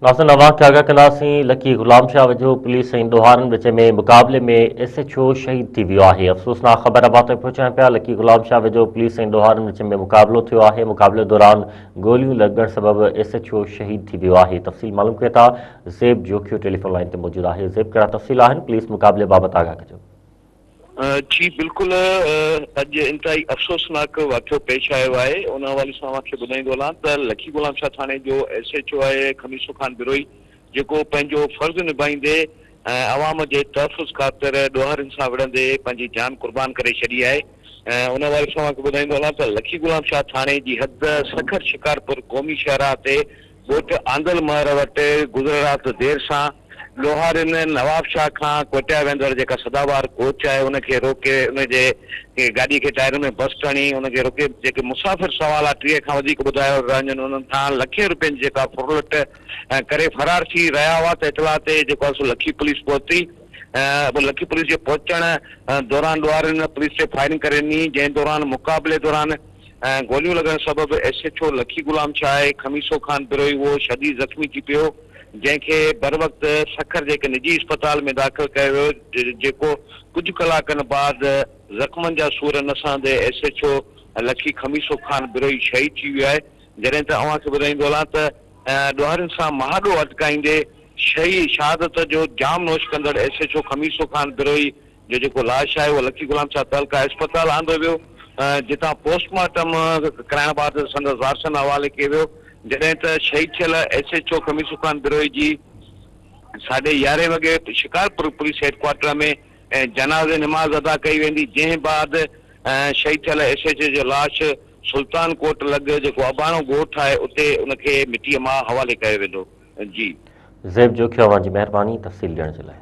नाज़रीन अवां खे आगाह कंदासीं लकी ग़ुलाम शाह वेझो पुलिस ऐं ॾोहारनि विच में मुक़ाबले में SHO शहीद थी वियो आहे। अफ़सोसनाक ख़बर आबाद ताईं पहुचनि पिया। लकी ग़ुलाम शाह वेझो पुलिस ऐं ॾोहारनि विच में मुक़ाबलो थियो आहे। मुक़ाबले दौरान गोलियूं लॻण सबबि SHO शहीद थी वियो आहे। तफ़सील मालूम कयो था ज़ेब जोखियो टेलीफोन लाइन ते मौजूदु आहे। ज़ेब कहिड़ा तफ़सील आहिनि पुलिस मुक़ाबले बाबति आगाह कजो। जी बिल्कुल अॼु इंतहाई अफ़सोसनाक वाक़ियो पेश आयो आहे। उन हवाले सां तव्हांखे ॿुधाईंदो हलां त लकी ग़ुलाम शाह थाणे जो SHO आहे खमीसो ख़ान बिरोई, जेको पंहिंजो फ़र्ज़ु निभाईंदे अवाम जे तहफ़ुज़ ख़ातिर ॾोहारनि सां विढ़ंदे पंहिंजी जान क़ुर्बान करे छॾी आहे। उन हवाले सां तव्हांखे ॿुधाईंदो हलां त लकी ग़ुलाम शाह थाणे जी हद सखर शिकारपुर क़ौमी शाहराह ते ॻोठ आंदल महर वटि गुज़िर राति देरि सां ॾोहारिन नवाब शाह खां कोटिया वेंदड़ जेका सदाबार कोच आहे उनखे रोके उनजे गाॾी खे टायर में बस टणी उनखे रोके जेके मुसाफ़िर सवाल आहे 30 खां वधीक ॿुधायो वञनि उन्हनि खां लखे रुपयनि जेका फुरलट करे फरार थी रहिया हुआ त इतला ते जेको आहे सो लखी पुलिस पहुती। लखी पुलिस जे पहुचण दौरान ॾोहारिन पुलिस ते फायरिंग करे ॾिनी, जंहिं दौरान मुक़ाबले दौरान गोलियूं लॻण सबबि SHO लखी ग़ुलाम शाह खमीसो ख़ान बिरोई उहो शदीद ज़ख़्मी थी पियो, जंहिंखे बर वक़्त सखर जे हिकु निजी अस्पताल में दाख़िल कयो वियो, जेको कुझु कलाकनि बाद ज़ख़्मनि जा सूर नसंदे SHO लखी खमीसो ख़ान बिरोई शहीद थी वियो आहे। जॾहिं त अव्हांखे ॿुधाईंदो हलां त ॾोहारिन सां महाॾो अटकाईंदे शहादत जो जाम नोश कंदड़ SHO खमीसो ख़ान बिरोई जो जेको लाश आहे उहो लखी ग़ुलाम शाह तहलका अस्पताल आंदो वियो, जितां पोस्टमार्टम कराइण बाद संदसि वारसनि हवाले कयो वियो। जॾहिं त शहीद थियल SHO खमीसो ख़ान बिरोई जी 11:30 वॻे शिकारपुर पुलिस हेडक्वार्टर में जनाज़े निमाज़ अदा कई वेंदी, जंहिं बाद शहीद थियल SHO जो लाश सुल्तान कोट लॻ जेको अबाणो ॻोठ आहे उते उनखे मिटीअ मां हवाले कयो वेंदो। जी ज़ेब जोखियो अवां जी महिरबानी तफ़सील ॾियण जे लाइ।